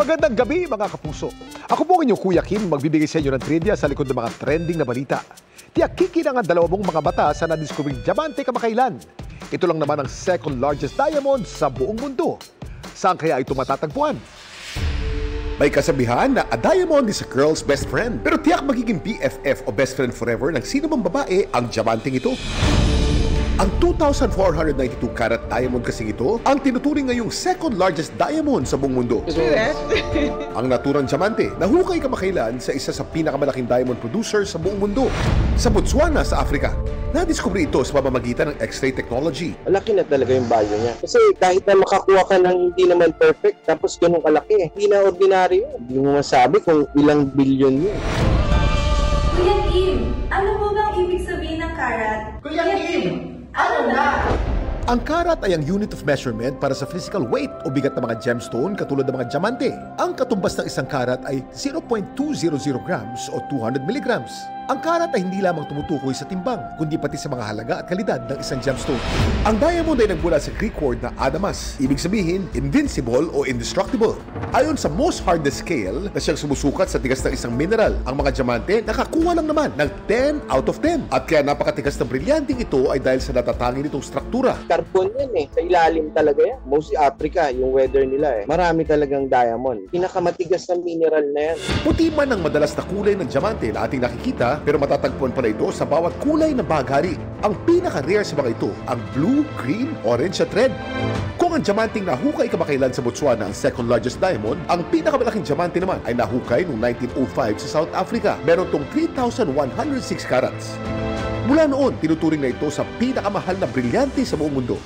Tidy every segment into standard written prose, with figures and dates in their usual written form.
Magandang gabi mga kapuso. Ako po ang inyong Kuya Kim, magbibigay sa inyo ng trivia sa likod ng mga trending na balita. Tiyak kikinang ang dalawang mga mata sa nadiskubring diamante kamakailan. Ito lang naman ang second largest diamond sa buong mundo. Saan kaya ito matatagpuan? May kasabihan na a diamond is a girl's best friend. Pero tiyak magiging BFF o best friend forever ng sino mang babae ang diamanting ito. Ang 2,492 karat diamond kasing ito ang tinuturing ngayong second largest diamond sa buong mundo. Ang naturang diamante nahukay kamakailan sa isa sa pinakamalaking diamond producer sa buong mundo, sa Botswana sa Africa. Nadiskubre ito sa pamamagitan ng X-ray technology. Malaki na talaga yung value niya. Kasi kahit na makakuha ka ng hindi naman perfect, tapos ganun kalaki, hindi na ordinaryo. Hindi mo masabi kung ilang billion yun. Kuya Kim, ano po bang ibig sabihin ng karat? Kuya Kim, ano na? Ang karat ay ang unit of measurement para sa physical weight o bigat ng mga gemstone katulad ng mga diamante. Ang katumbas ng isang karat ay 0.200 grams o 200 milligrams. Ang karat ay hindi lamang tumutukoy sa timbang, kundi pati sa mga halaga at kalidad ng isang gemstone. Ang diamond ay nagmula sa Greek word na adamas, ibig sabihin invincible o indestructible. Ayon sa most hardest scale na siyang sumusukat sa tigas ng isang mineral, ang mga diamante nakakuha lang naman ng 10 out of 10. At kaya napakatigas ng brilyanting ito ay dahil sa natatangi nitong struktura. Carbon yan sa ilalim talaga yan. Mostly Africa, yung weather nila Marami talagang diamond. Pinakamatigas na mineral na yan. Puti man ang madalas na kulay ng diamante na ating nakikita, pero matatagpuan pala ito sa bawat kulay ng baghari. Ang pinaka-rare sa mga ito, ang blue, green, orange at red. Kung ang diamanting nahukay kamakailan sa Botswana ang second largest diamond, ang pinakamalaking diamante naman ay nahukay noong 1905 sa South Africa. Meron itong 3,106 carats. Mula noon, tinuturing na ito sa pinakamahal na brilyante sa buong mundo.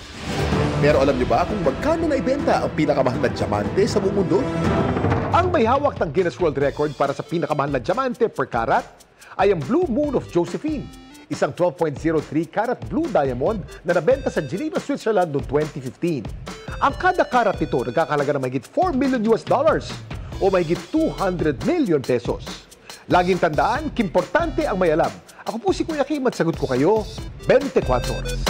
Pero alam niyo ba kung magkano na ibenta ang pinakamahal na diamante sa buong mundo? Ang may hawak ng Guinness World Record para sa pinakamahal na diamante per karat ay ang Blue Moon of Josephine, isang 12.03 karat blue diamond na nabenta sa Geneva, Switzerland noong 2015. Ang kada karat nito nagkakalaga ng mahigit $4 million o mahigit 200 million pesos. Laging tandaan, kimportante ang may alam. Ako po si Kuya Kim at sagot ko kayo 24 oras.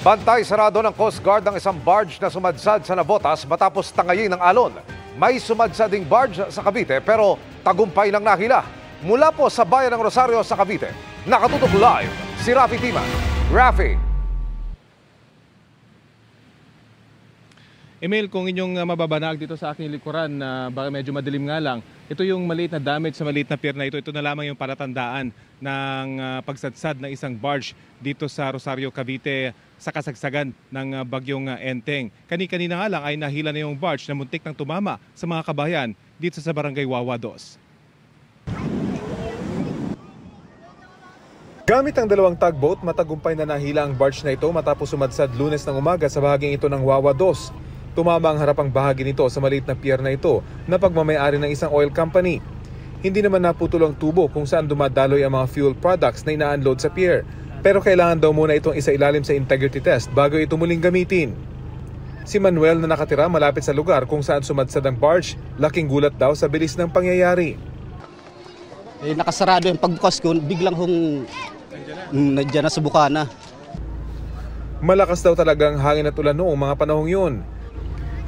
Bantay sarado ng Coast Guard ang isang barge na sumadsad sa Navotas matapos tangayin ng alon. May sumadsad ding barge sa Cavite pero tagumpay lang nahila. Mula po sa bayan ng Rosario sa Cavite, nakatutok live si Rafi Tima. Rafi. Emil, kung inyong mababanag dito sa aking likuran na baka medyo madilim nga lang, ito yung maliit na damage sa maliit na pier na ito. Ito na lamang yung palatandaan ng pagsadsad ng isang barge dito sa Rosario, Cavite sa kasagsagan ng bagyong Enteng. Kani-kanina nga lang ay nahila na yung barge na muntik nang tumama sa mga kabayan dito sa barangay Wawa 2. Gamit ang dalawang tugboat, matagumpay na nahila ang barge na ito matapos sumadsad Lunes ng umaga sa bahaging ito ng Wawa 2. Tumama ang harapang bahagi nito sa maliit na pier na ito na pagmamayari ng isang oil company. Hindi naman naputol ang tubo kung saan dumadaloy ang mga fuel products na ina-unload sa pier. Pero kailangan daw muna itong isailalim sa integrity test bago ito muling gamitin. Si Manuel na nakatira malapit sa lugar kung saan sumadsad ang barge, laking gulat daw sa bilis ng pangyayari. Nakasarado yung pagbukas ko, biglang nandiyan na sa bukana. Malakas daw talagang hangin at ulan noong mga panahong yun.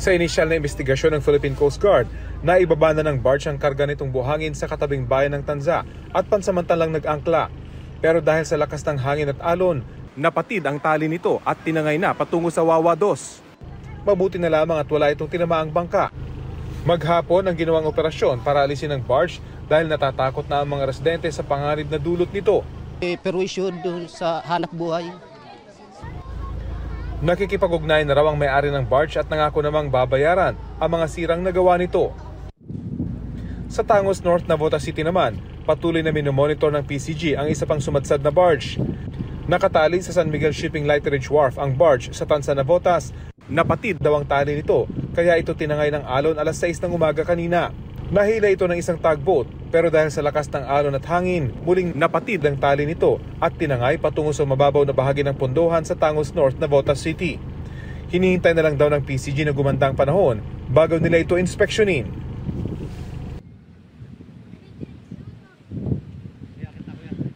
Sa inisyal na investigasyon ng Philippine Coast Guard, naibaba na ng barge ang karga nitong buhangin sa katabing bayan ng Tanza at pansamantalang nag-angkla. Pero dahil sa lakas ng hangin at alon, napatid ang tali nito at tinangay na patungo sa Wawa 2. Mabuti na lamang at wala itong tinamaang bangka. Maghapon ang ginawang operasyon para alisin ang barge dahil natatakot na ang mga residente sa panganib na dulot nito. Perwisyo doon sa hanap buhay. Nakikipag-ugnay na raw ang may-ari ng barge at nangako namang babayaran ang mga sirang nagawa nito. Sa Tangos North, Navotas City naman, patuloy na minomonitor ng PCG ang isa pang sumadsad na barge. Nakatali sa San Miguel Shipping Lighterage Wharf ang barge sa Tanza, Navotas. Napatid daw ang tali nito, kaya ito tinangay ng alon alas 6 ng umaga kanina. Nahila ito ng isang tugboat, pero dahil sa lakas ng alon at hangin, muling napatid ang tali nito at tinangay patungo sa mababaw na bahagi ng pondohan sa Tangos North, Navotas City. Hinihintay na lang daw ng PCG na gumandang panahon bago nila ito inspeksyonin.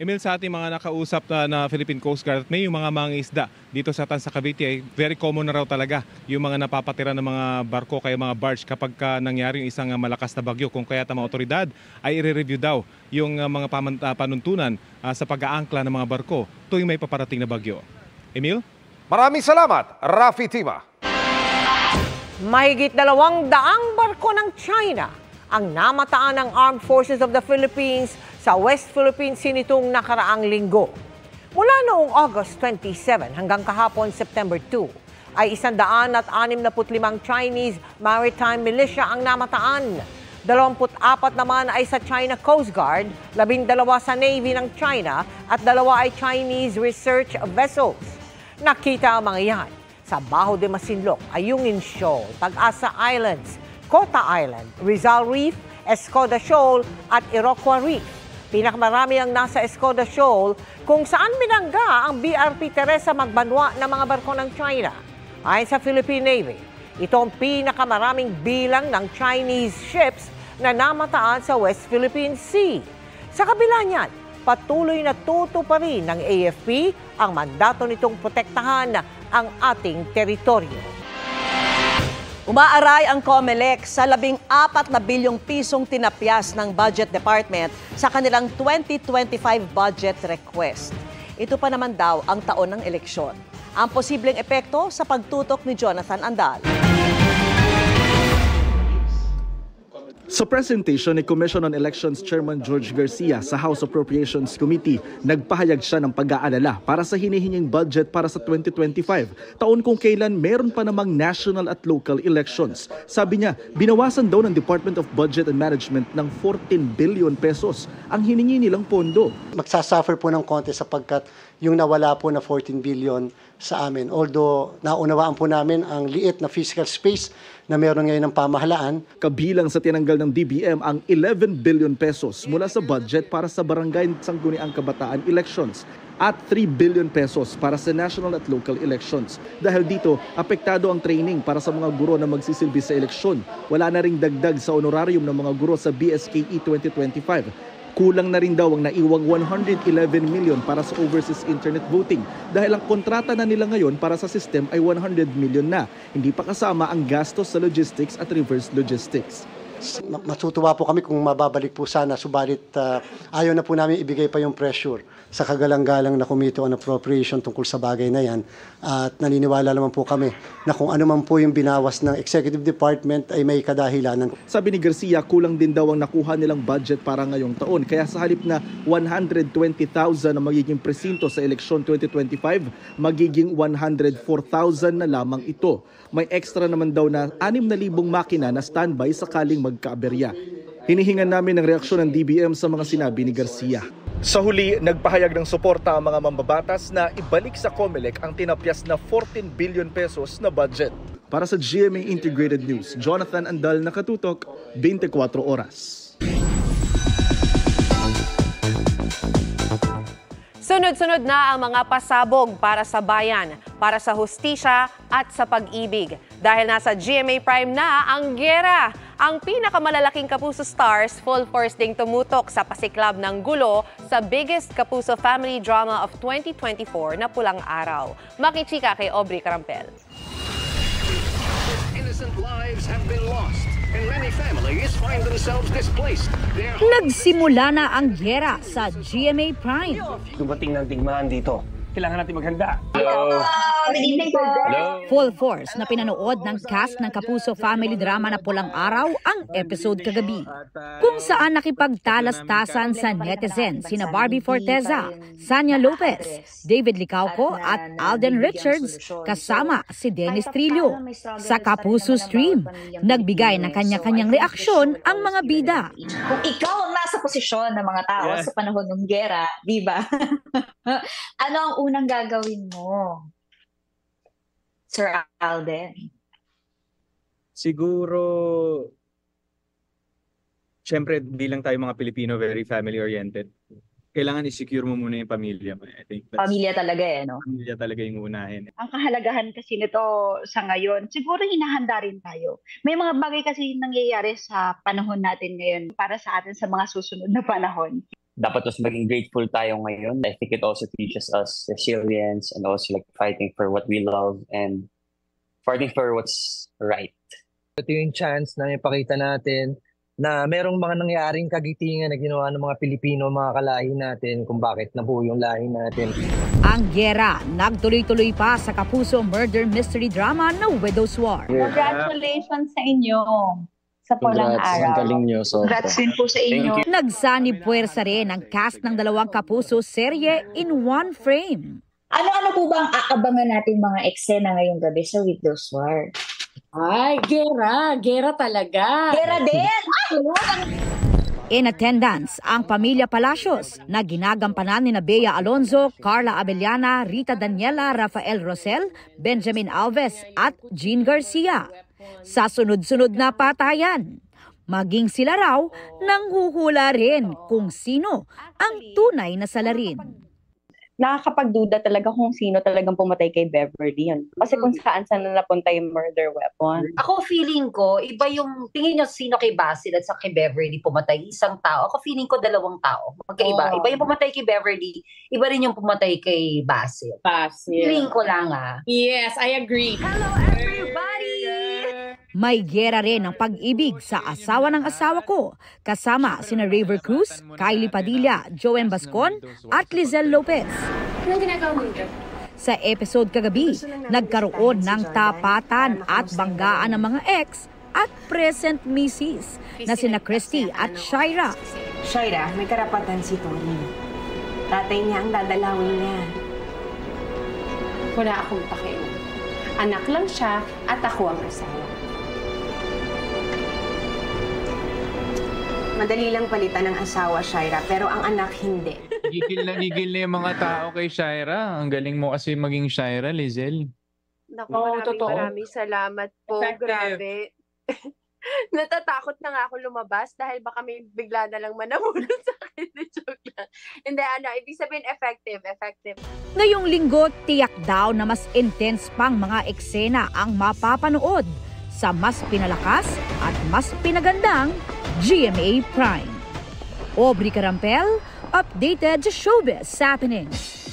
Emil, sa ating mga nakausap na Philippine Coast Guard, may yung mga mangingisda dito sa Tansa Cavite ay very common na raw talaga yung mga napapatira ng mga barko kaya mga barge kapag nangyari yung isang malakas na bagyo. Kung kaya mga otoridad ay i-review daw yung mga panuntunan sa pag-aangkla ng mga barko tuwing may paparating na bagyo. Emil? Maraming salamat, Rafi Tima. Mahigit 200 barko ng China ang namataan ng Armed Forces of the Philippines sa West Philippine Sea nitong nakaraang linggo. Mula noong August 27 hanggang kahapon September 2, ay 165 Chinese maritime militia ang namataan. 24 naman ay sa China Coast Guard, 12 sa Navy ng China at 2 ay Chinese research vessels. Nakita ang mga yan sa Bajo de Masinloc, Ayungin Shoal, Pag-asa Islands, Kota Island, Rizal Reef, Escoda Shoal at Iroquois Reef. Pinakamarami ang nasa Escoda Shoal kung saan binangga ang BRP Teresa Magbanwa ng mga barko ng China. Ayon sa Philippine Navy, ito ang pinakamaraming bilang ng Chinese ships na namataan sa West Philippine Sea. Sa kabila niyan, patuloy na tutuparin ng AFP ang mandato nitong protektahan ang ating teritoryo. Umaaray ang COMELEC sa 14 na bilyong pisong tinapyas ng Budget Department sa kanilang 2025 budget request. Ito pa naman daw ang taon ng eleksyon. Ang posibleng epekto sa pagtutok ni Jonathan Andal. Sa presentation ni Commission on Elections Chairman George Garcia sa House Appropriations Committee, nagpahayag siya ng pag-aalala para sa hinihinging budget para sa 2025, taon kung kailan meron pa namang national at local elections. Sabi niya, binawasan daw ng Department of Budget and Management ng 14 billion pesos ang hiningi nilang pondo. Magsasuffer po ng konti sapagkat yung nawala po na 14 billion sa amin. Although naunawaan po namin ang liit na physical space na meron ngayon ng pamahalaan. Kabilang sa tinanggal ng DBM ang 11 billion pesos mula sa budget para sa barangay Sangguniang Kabataan elections at 3 billion pesos para sa national at local elections. Dahil dito, apektado ang training para sa mga guro na magsisilbi sa eleksyon. Wala na ring dagdag sa honorarium ng mga guro sa BSKE 2025. Kulang na rin daw ang naiwang 111 million para sa overseas internet voting dahil ang kontrata na nila ngayon para sa system ay 100 million na. Hindi pa kasama ang gastos sa logistics at reverse logistics. Matutuwa po kami kung mababalik po sana, subalit ayaw na po namin ibigay pa yung pressure sa kagalang-galang na Committee on Appropriation tungkol sa bagay na yan. At naniniwala naman po kami na kung ano man po yung binawas ng Executive Department ay may kadahilanan. Sabi ni Garcia, kulang din daw ang nakuha nilang budget para ngayong taon. Kaya sa halip na 120,000 na magiging presinto sa eleksyon 2025, magiging 104,000 na lamang ito. May extra naman daw na 6,000 makina na standby sakaling magkaaberya. Hinihingan namin ng reaksyon ng DBM sa mga sinabi ni Garcia. Sa huli, nagpahayag ng suporta ang mga mambabatas na ibalik sa COMELEC ang tinapyas na 14 billion pesos na budget. Para sa GMA Integrated News, Jonathan Andal, nakatutok, 24 oras. Sunod-sunod na ang mga pasabog para sa bayan, para sa hustisya at sa pag-ibig. Dahil nasa GMA Prime na ang giyera. Ang pinakamalalaking Kapuso Stars full force ding tumutok sa pasiklab ng gulo sa biggest Kapuso family drama of 2024 na Pulang Araw. Makichika kay Aubrey Carampel. Innocent lives have been lost and many families find themselves displaced. Nagsimula na ang giyera sa GMA Prime. Dumating ng digmaan dito. Kailangan natin maghanda. Hello. Full force na pinanood ng cast ng Kapuso family drama na Pulang Araw ang episode kagabi. Kung saan nakipagtalas-tasan sa netizens sina Barbie Forteza, Sanya Lopez, David Licauco at Alden Richards kasama si Dennis Trillo. Sa Kapuso stream, nagbigay ng kanya-kanyang reaksyon ang mga bida. Kung ikaw ang nasa posisyon ng mga tao sa panahon ng giyera, di ba? Ano ang unang gagawin mo, Sir Alden? Siguro, syempre bilang tayo mga Pilipino, very family-oriented. Kailangan i-secure mo muna yung pamilya mo. I think Pamilya talaga no? Pamilya talaga yung unahin. Ang kahalagahan kasi nito sa ngayon, siguro hinahanda rin tayo. May mga bagay kasi nangyayari sa panahon natin ngayon para sa atin sa mga susunod na panahon. dapat mas maging grateful tayo ngayon. I think it also teaches us resilience and also like fighting for what we love and fighting for what's right. Ito yung chance na ipakita natin na merong mga nangyaring kagitingan na ginawa ng mga Pilipino, mga kalahi natin, kung bakit nabuo yung lahi natin. Ang giyera nagtuloy-tuloy pa sa Kapuso murder mystery drama na Widow's War. Congratulations sa inyo sa pulang araw. Ang galing nyo. Congrats din po sa inyo. Nagsanib puwersa rin ang cast ng 2 Kapuso serye in one frame. Ano-ano po ba ang aabangan natin mga eksena ngayong gabi sa Widow's War? Ay, gera talaga. Gera din! In attendance, ang pamilya Palacios na ginagampanan ni Bea Alonzo, Carla Abellana, Rita Daniela, Rafael Rosel, Benjamin Alves at Jean Garcia. Sa sunod-sunod na patayan, maging sila raw nanghuhula rin kung sino ang tunay na salarin. Nakakapagduda talaga kung sino talagang pumatay kay Beverly. Kasi kung saan na napunta yung murder weapon. Ako feeling ko, iba yung tingin nyo sino kay Basil at sa kay Beverly pumatay. Isang tao. Ako feeling ko 2 tao. Magkaiba. Iba yung pumatay kay Beverly, iba rin yung pumatay kay Basil. Feeling ko lang Yes, I agree. Hello everybody! May gera rin ang pag-ibig sa asawa ng asawa ko, kasama sina River Cruz, Kylie Padilla, Joem Bascon at Lizelle Lopez. Anong ginagawa mo dito? Sa episode kagabi, nagkaroon ng tapatan at banggaan ng mga ex at present misis na sina Christy at Shaira. Shaira, may karapatan si Tony. Tatay niya ang dadalawin niya. Wala akong pakialam. Anak lang siya at ako ang asawa. Madali lang palitan ng asawa, Shaira, pero ang anak hindi. Gigil na yung mga tao kay Shaira. Ang galing mo kasi maging Shaira, Lizelle. Naku, maraming salamat po. Grabe. Natatakot na nga ako lumabas dahil baka may bigla na lang manamulot sa akin. Joke lang. Hindi, ibig sabihin effective. Ngayong linggo, tiyak daw na mas intense pang mga eksena ang mapapanood sa mas pinalakas at mas pinagandang GMA Prime. Aubrey Carampel, updated showbiz happenings.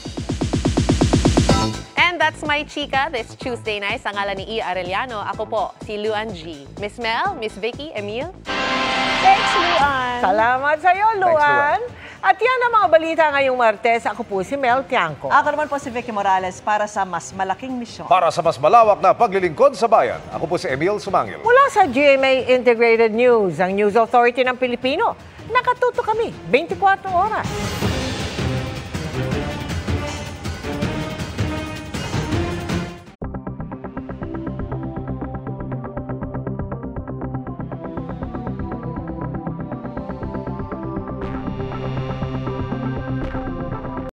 And that's my chika this Tuesday night. Sa ngalan ni E. Arellano, ako po si Luan G. Miss Mel, Miss Vicky, Emil. Thanks, Luan. Salamat sa iyo, Luan. At yan ang mga balita ngayong Martes. Ako po si Mel Tiangco. Ako naman po si Vicky Morales para sa mas malaking misyon. Para sa mas malawak na paglilingkod sa bayan, ako po si Emil Sumangil. Mula sa GMA Integrated News, ang News Authority ng Pilipino. Nakatuto kami 24 oras.